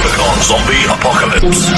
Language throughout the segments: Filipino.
Pokemon Zombie Apocalypse.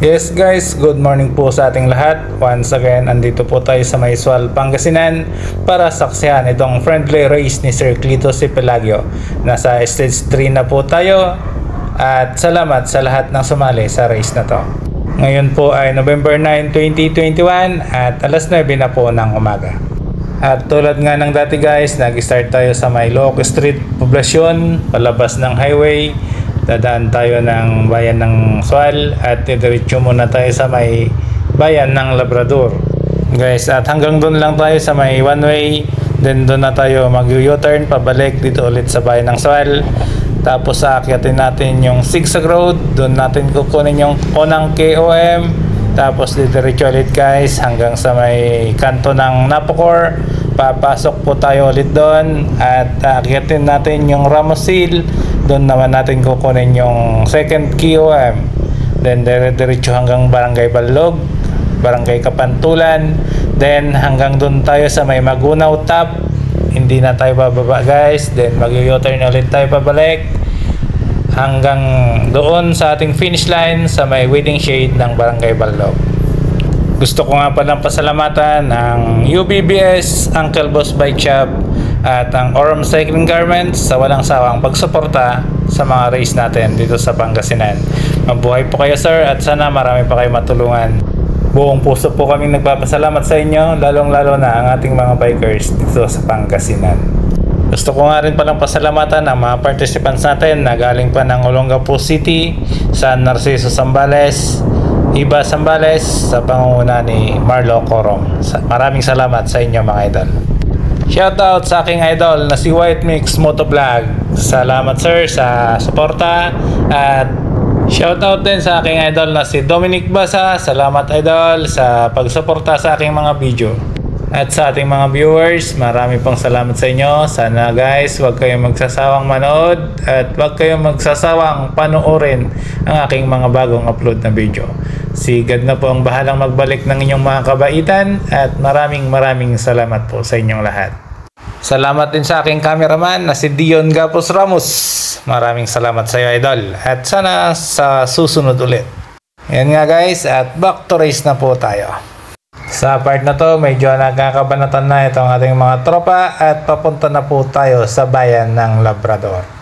Yes guys, good morning po sa ating lahat. Once again, andito po tayo sa Maisual, Pangasinan para saksihan itong friendly race ni Sir Clito C. Pelagio. Nasa stage 3 na po tayo at salamat sa lahat ng sumali sa race na to. Ngayon po ay November 9, 2021 at alas 9 na po ng umaga. At tulad nga ng dati guys, nag-start tayo sa may Ilocos Street Poblasyon, palabas ng highway. Dadaan tayo ng bayan ng Sual at diretso muna tayo sa may bayan ng Labrador guys, at hanggang doon lang tayo sa may one way, then doon na tayo mag-U-turn pabalik dito ulit sa bayan ng Sual, tapos aakyatin natin yung zigzag road, doon natin kukunin yung unang KOM, tapos diretso ulit guys hanggang sa may kanto ng Napocor, papasok po tayo ulit doon at aakyatin natin yung Ramos Hill, doon naman natin kukunin yung second KOM, then diretso hanggang Barangay Balog, Barangay Kapantulan, then hanggang doon tayo sa may Magunaw Top, hindi na tayo bababa guys, then mag-U-turn ulit tayo pabalik hanggang doon sa ating finish line sa may Waiting Shade ng Barangay Balog. Gusto ko nga palang pasalamatan ang UBBS, Uncle Boss Bike Shop at ang Orem Cycling Garments sa walang sawang pagsuporta sa mga race natin dito sa Pangasinan. Mabuhay po kayo sir at sana marami pa kayo matulungan. Buong puso po kaming nagpapasalamat sa inyo, lalong-lalo na ang ating mga bikers dito sa Pangasinan. Gusto ko nga rin palang pasalamatan ang mga participants natin na galing pa ng Olongapo City, San Narciso Zambales, Iba Zambales sa pangunguna ni Marlo Corom. Maraming salamat sa inyo mga idol. Shoutout sa aking idol na si White Mix Motovlog. Salamat sir sa suporta. At shoutout din sa aking idol na si Dominic Basa. Salamat idol sa pagsuporta sa aking mga video. At sa ating mga viewers, marami pong salamat sa inyo. Sana guys, huwag kayong magsasawang manood at huwag kayong magsasawang panoorin ang aking mga bagong upload na video. Si God na po ang bahalang magbalik ng inyong mga kabaitan at maraming salamat po sa inyong lahat. Salamat din sa aking cameraman na si Dion Gapos Ramos. Maraming salamat sa iyo idol at sana sa susunod ulit. Yan nga guys, at back to race na po tayo. Sa part na to, medyo nagkakabanatan na itong ating mga tropa at papunta na po tayo sa bayan ng Labrador.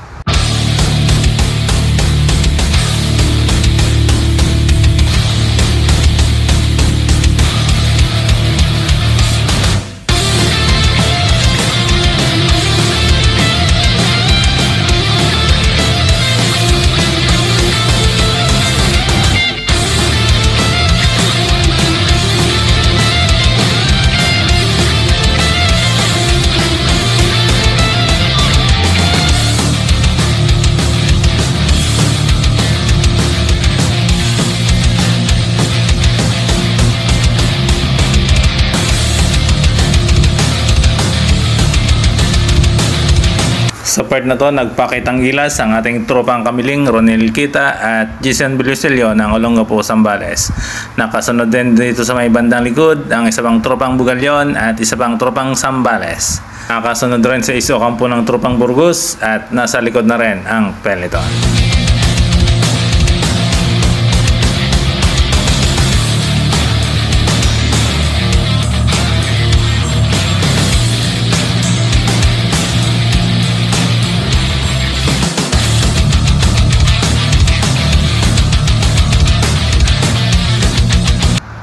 Sa part na to, nagpakitang gilas ang ating tropang kamiling Ronel Kita at Jason Beluselio ng Olongapo Zambales. Nakasunod din dito sa may bandang likod ang isa pang tropang Bugalyon at isa pang tropang Zambales. Nakasunod rin sa iso kampo ng tropang Burgos at nasa likod na rin ang peloton.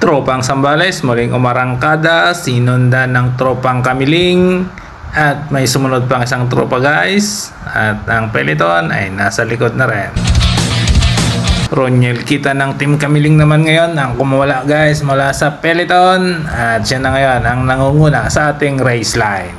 Tropang Zambales muling umarangkada, sinundan ng tropang Kamiling at may sumunod pang isang tropa guys at ang peloton ay nasa likod na rin. Ronel Kita ng Team Kamiling naman ngayon ang kumawala guys mula sa peloton at siya na ngayon ang nangunguna sa ating race line.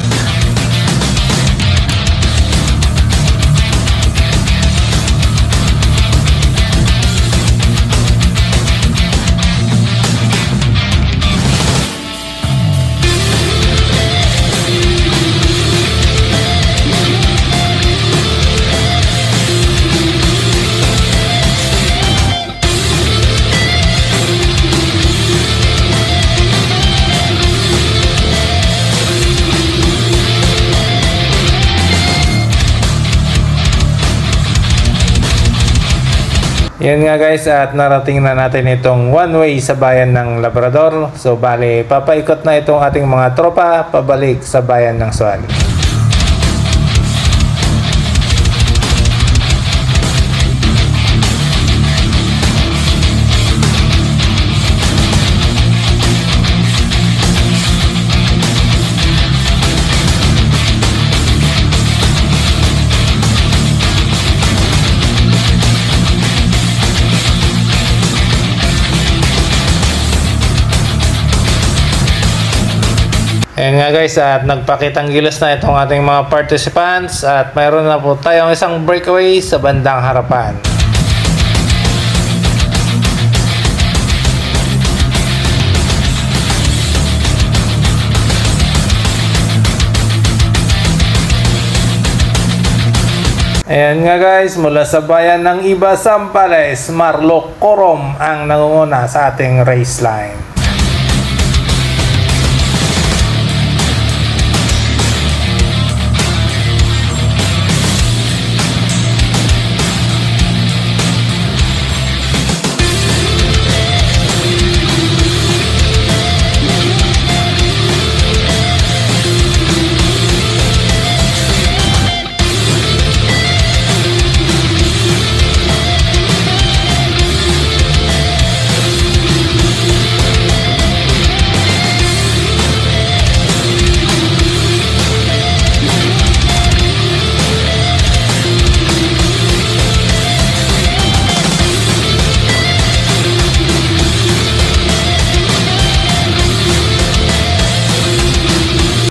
Yun nga guys, at narating na natin itong one way sa bayan ng Labrador. So bali, papaikot na itong ating mga tropa pabalik sa bayan ng Sual. Ayan nga guys, at nagpakitang gilas na itong ating mga participants at mayroon na po tayong isang breakaway sa bandang harapan. Ayan nga guys, mula sa bayan ng Iba, Zambales, Marlo Corom ang nangunguna sa ating race line.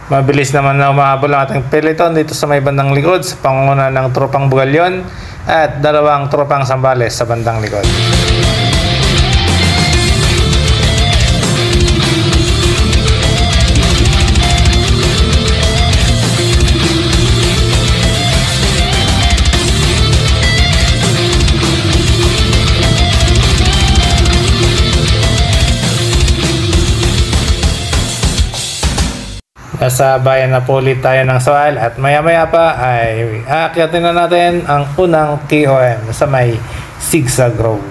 Mabilis naman na umahabol ang ating peloton dito sa may bandang likod sa pangunguna ng tropang Bugalyon at dalawang tropang Zambales sa bandang likod. Nasa bayan na po ulit tayo ng Sual at maya-maya pa ay aakyatin na natin ang unang KOM sa may Zigzag Road.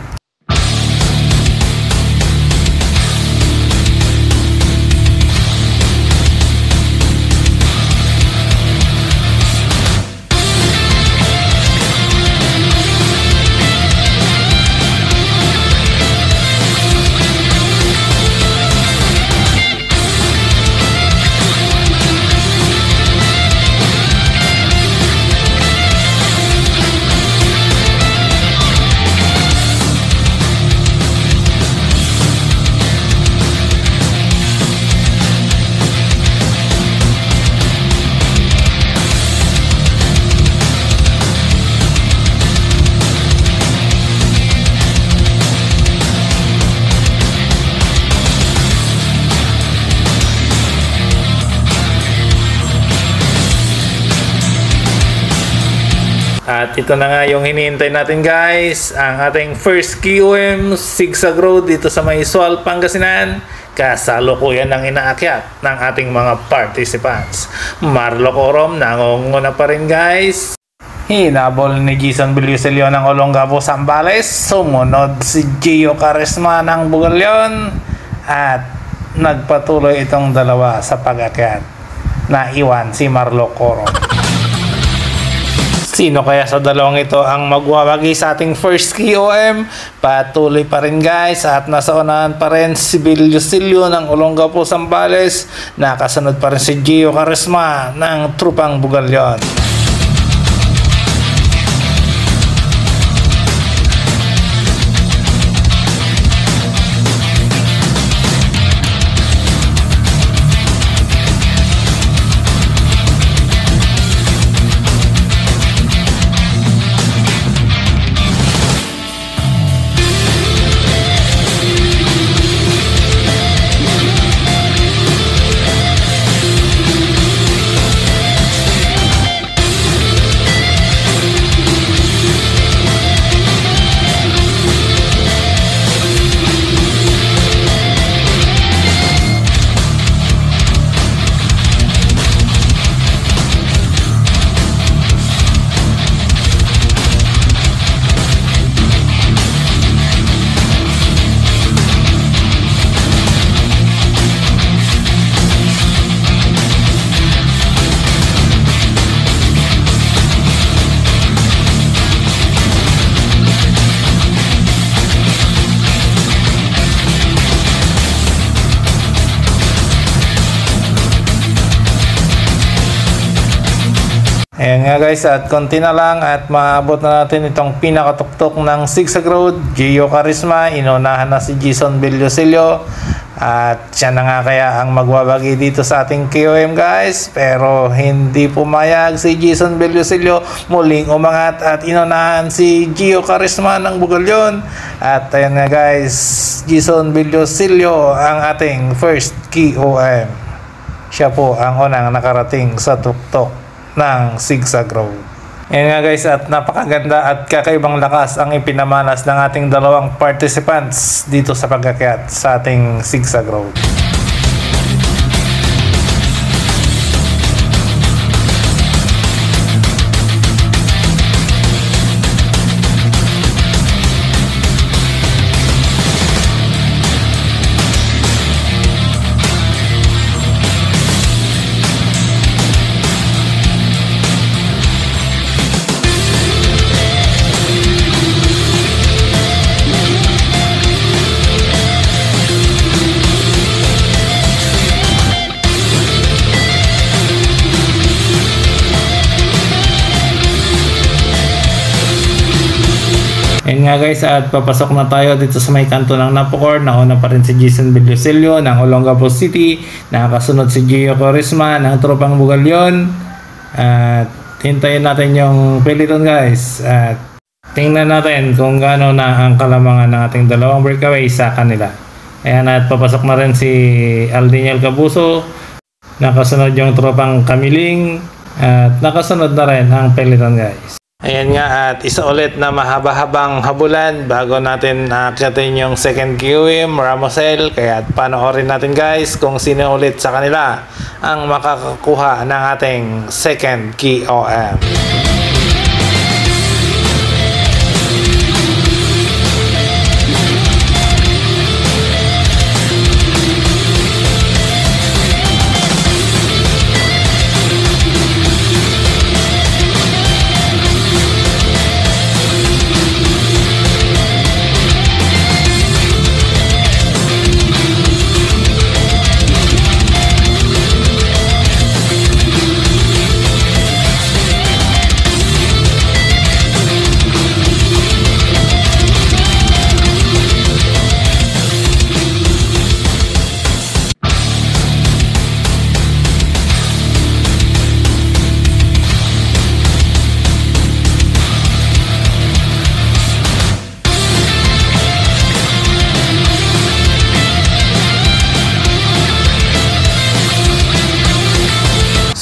At ito na nga yung hinihintay natin guys, ang ating first KOM Zigzag Road dito sa may Sual, Pangasinan. Kasalukuyan ng inaakyat ng ating mga participants. Marlo Corom nangunguna pa rin guys. Hinabol ni Jason Billusilio ng Olongapo, Zambales. Sumunod si Gio Caresma ng Bugalyon. At nagpatuloy itong dalawa sa pag-akyat. Naiwan si Marlo Corom. Sino kaya sa dalawang ito ang magwawagi sa ating first KOM? Patuloy pa rin guys at nasa unahan pa rin si Billusilio ng Olongapo, Zambales. Nakasunod pa rin si Gio Caresma ng Trupang Bugalyon. Ayan nga guys, at konti na lang at maabot na natin itong pinakatuktok ng Zigzag Road. Gio Charisma, inunahan na si Jason Villosilio. At siya na nga kaya ang magbabagi dito sa ating KOM guys. Pero hindi pumayag si Jason Villosilio. Muling umangat at inunahan si Gio Charisma ng Bugalyon. At ayan nga guys, Jason Villosilio ang ating first KOM. Siya po ang unang nakarating sa tuktok ng Zigzag Road. Yan nga guys, at napakaganda at kakaibang lakas ang ipinamalas ng ating dalawang participants dito sa pag-akyat sa ating Zigzag Road. Ayun nga guys, at papasok na tayo dito sa may kanto ng Napocor. Nauna pa rin si Jason Villosilio ng Olongapo City. Nakakasunod si Gio Charisma ng Tropang Bugalyon. At hintayin natin yung peloton guys. At tingnan natin kung gaano na ang kalamangan ng ating dalawang breakaway sa kanila. Ayan, at papasok na rin si Aldiniel Cabuso. Nakasunod yung Tropang Kamiling. At nakasunod na rin ang peloton guys. Ayan nga, at isa ulit na mahaba-habang habulan bago natin akyatin yung second QM, Ramosel. Kaya panoorin natin guys kung sino ulit sa kanila ang makakakuha ng ating second QM.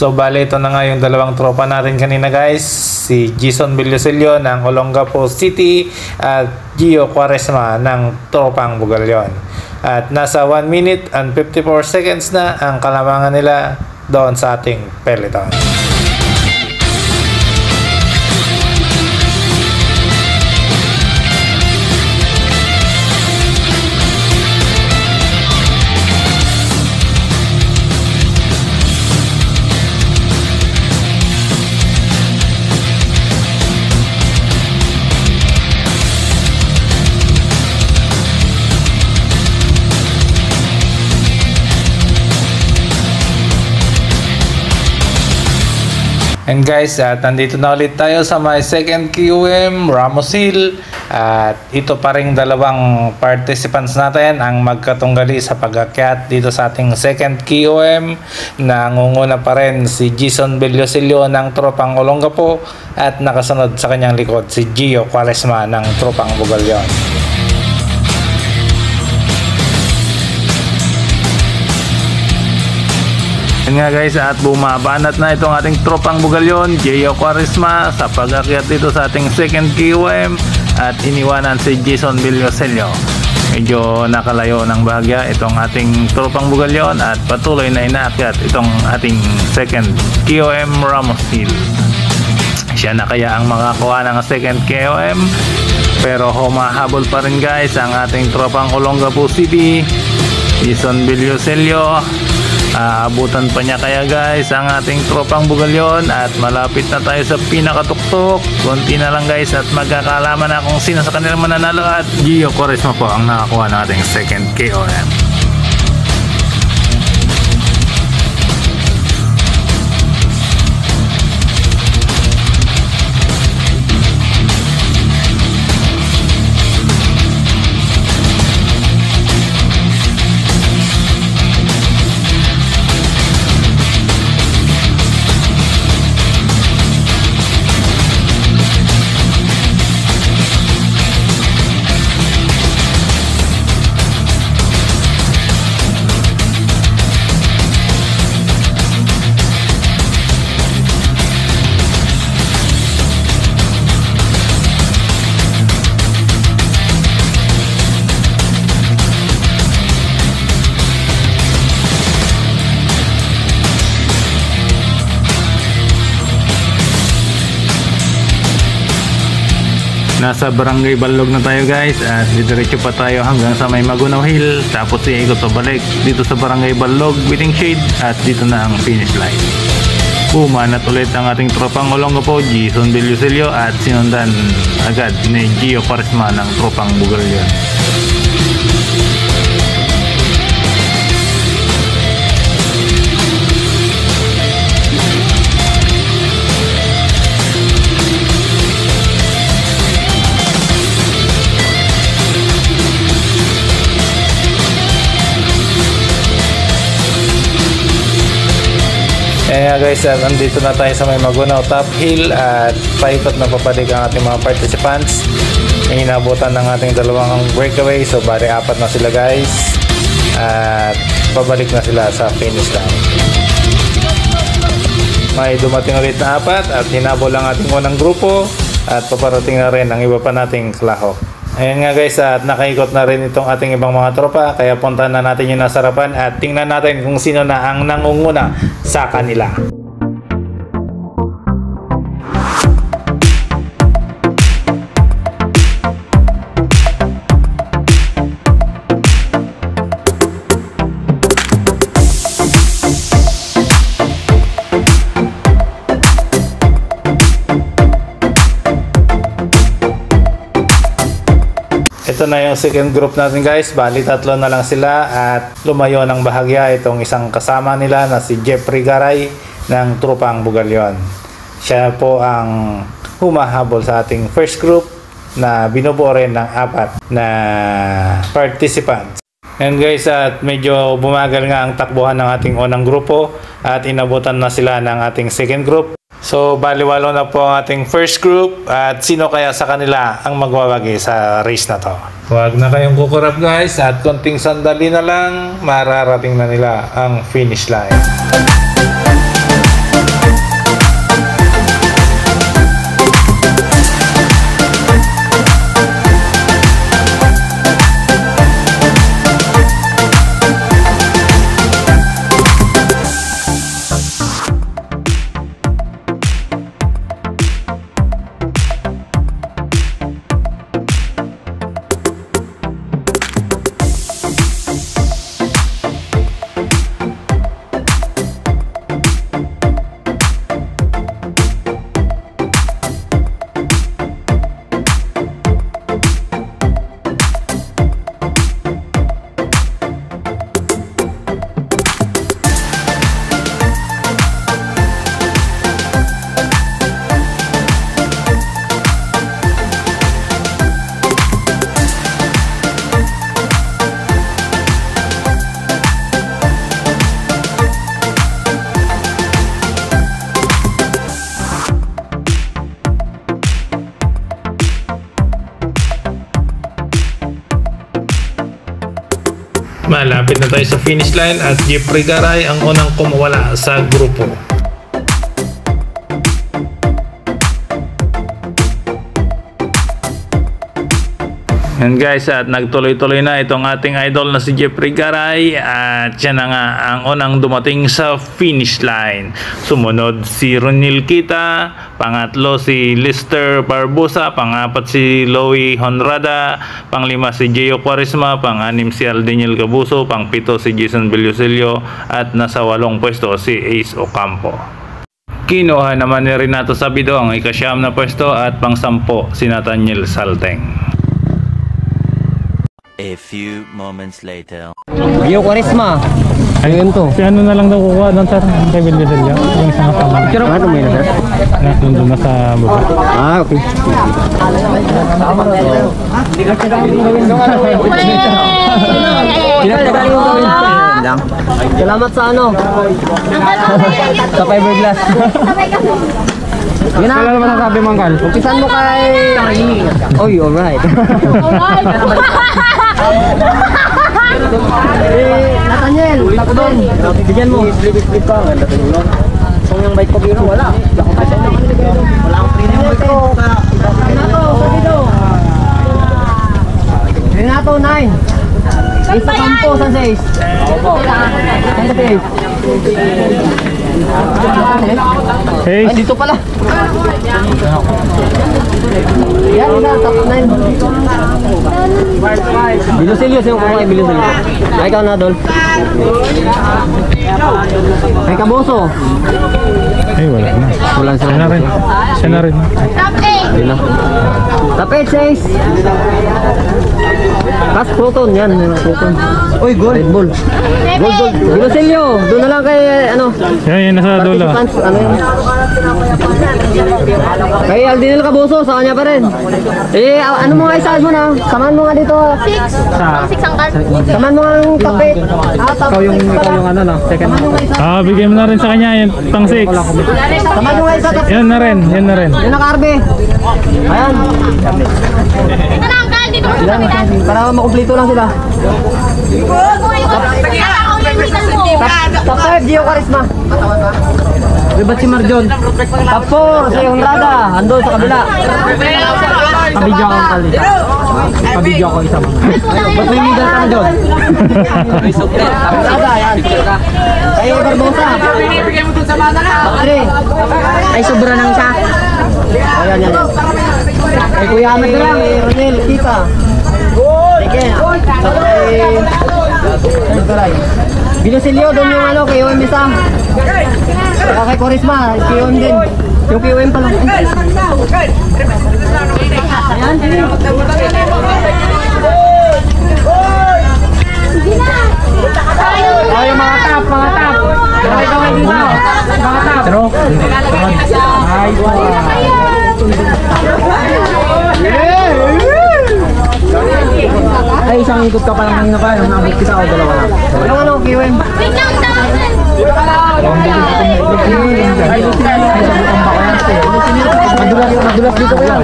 So bale, ito na nga yung dalawang tropa natin kanina guys, si Jason Villosilio ng Olongapo City at Gio Charisma ng Tropang Bugalyon. At nasa 1 minute and 54 seconds na ang kalamangan nila doon sa ating peloton. And guys, nandito na ulit tayo sa my second QM, Ramos Hill. At ito pa rin dalawang participants natin ang magkatunggali sa pag-akyat dito sa ating second QM. Nangunguna pa rin si Jason Villosilio ng Tropang Olongapo at nakasunod sa kanyang likod si Gio Charisma ng Tropang Bugalyon. Yan nga guys, at bumabanat na itong ating Tropang Bugalyon, Gio Charisma, sa pag-akyat dito sa ating second QM at iniwanan si Jason Villosilio. Medyo nakalayo ng bahagya itong ating Tropang Bugalyon at patuloy na inaakyat itong ating second QM, Ramos Hill. Siya na kaya ang makakuha ng second QM, pero humahabol pa rin guys ang ating Tropang Olongapo City, Jason Villosilio. Abutan pa niya kaya guys ang ating Tropang Bugalyon at malapit na tayo sa pinakatuktok. Konti na lang guys at magkakalaman na kung sino sa kanila mananalo at Gio Charisma po ang nakakuha ng ating second KOM. Nasa Barangay Balog na tayo guys at didiretso pa tayo hanggang sa may Magunaw Hill, tapos iikot pa balik dito sa Barangay Balog, Waiting Shade, at dito na ang finish line. Bumanat ulit ang ating tropang Olongapo, Jason Villosilio, at sinundan agad ni Gio Quaresma ng tropang Bugalyon. Kaya guys, andito na tayo sa may Magunaw Top Hill at paikot na papalik ang ating mga participants. May inabutan ng ating dalawang breakaway, so bali 4 na sila guys at pabalik na sila sa finish line. May dumating ulit na 4 at hinabol ang ating unang grupo at paparating na rin ang iba pa nating klahok. Ayan nga guys, at nakaikot na rin itong ating ibang mga tropa, kaya puntahan na natin yung nasarapan at tingnan natin kung sino na ang nangunguna sa kanila. Ito na yung second group natin guys, bali 3 na lang sila at lumayo ng bahagya itong isang kasama nila na si Jeffrey Garay ng tropang Bugalyon. Siya po ang humahabol sa ating first group na binubuo rin ng 4 na participants. And guys, at medyo bumagal nga ang takbuhan ng ating unang grupo at inabutan na sila ng ating second group. So baliwalo na po ang ating first group at sino kaya sa kanila ang magwawagi sa race na to. Huwag na kayong kukurap guys at konting sandali na lang mararating na nila ang finish line. Malapit na tayo sa finish line at Jeffrey Garay ang unang kumawala sa grupo. And guys, at nagtuloy-tuloy na itong ating idol na si Jeffrey Garay at siya na nga ang unang dumating sa finish line. Sumunod si Ronil Kita, pangatlo si Lister Barbosa, pangapat si Louie Honrada, panglima si Gio Quaresma, pang-6 si Aldeniel Cabuso, pang-7 si Jason Villosilio at nasa 8 pwesto si Ace Ocampo. Kinuha naman ni Renato Sabido ang ika-9 na pwesto at pang-10 si Nathaniel Salteng. A few moments later. Gio Quaresma. Ayun to. Si ano na lang daw kukuha doon sir? Kay Villosilio? Yung isang kasama. Pero ano mo yun sir? Nandun na sa baba. Ah, okay. Salamat sa ano? Sa fiberglass. Yun na. Wala naman nasabi mo, Angkal. Umpisan mo kay... Oy, alright. Nathaniel, tako doon. Bigyan mo. Flip ka. Kung yung bike ko biro, wala. Wala akong premium bike ko. Renato, 9. Isa Campo, San 6. San 6. Hey. Ay, dito pala. Yan, top 9. Bilosilios yung kumain, Bilosilios. Ay, ikaw na, Dol. Ay, Kaboso. Ay, wala na. Wala Siya na rin. Siya na rin. Hindi na. Top 8, 6. Kas Proton, yan. Proton. Uy, gold. Red Bull. Gold. Bilosilio, doon na lang kay, ano. Yan, nasa dulo. Participants, ano yun. Kay Aldinel Caboso, sa kanya pa rin. Eh, ano mo nga isahan mo na? Samahan mo nga dito. 6 ang card. Samahan mo nga ang kape. Ikaw yung ano na, second. Bigyan mo na rin sa kanya yung pang 6. Samahan mo nga isa. Yan na rin. Yung naka-RB. Ayan. Ito na ang card. Dito ko sa Ilan? kapitan. Para makumplito lang sila. Top 5, Gio Charisma. Ba't si Marjon? Top 4, si Honrada. Ando sa kabila. Kabidyo ako kali. Kabidyo ako isa mga. Ba't may middle ka na doon? Honrada, yan. Kayo Barbosa. Top 3. Ay, sobra nang isa. Ayan, yan. Ay, Kuya Ahmed na lang. Ronel, Kita. Sige. Ay, Bilosilio, doon yung ano, KOM isa. Saka kay Corisma, KOM din. Yung KOM pa lang. Ayan, sige. Oh, yung mga tap. Kaway dito. Mga tap. Pero, Ay, isang ikot ka pa lang kanina pa. Nung nabot kita o dalawa lang. Anong ano, KOM? Wait lang, Madulas dito ko yan.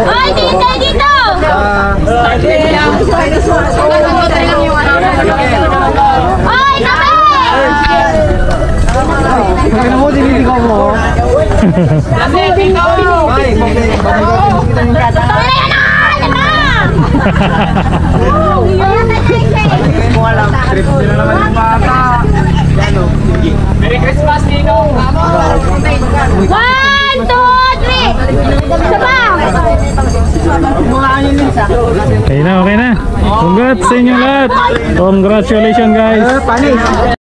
Ay, dito! Ay, tabi! Kaya mo, diniligaw mo. Ay, One, two, three! Isa pa! okay na. Congrats sa inyo lahat. Congratulations guys. panis.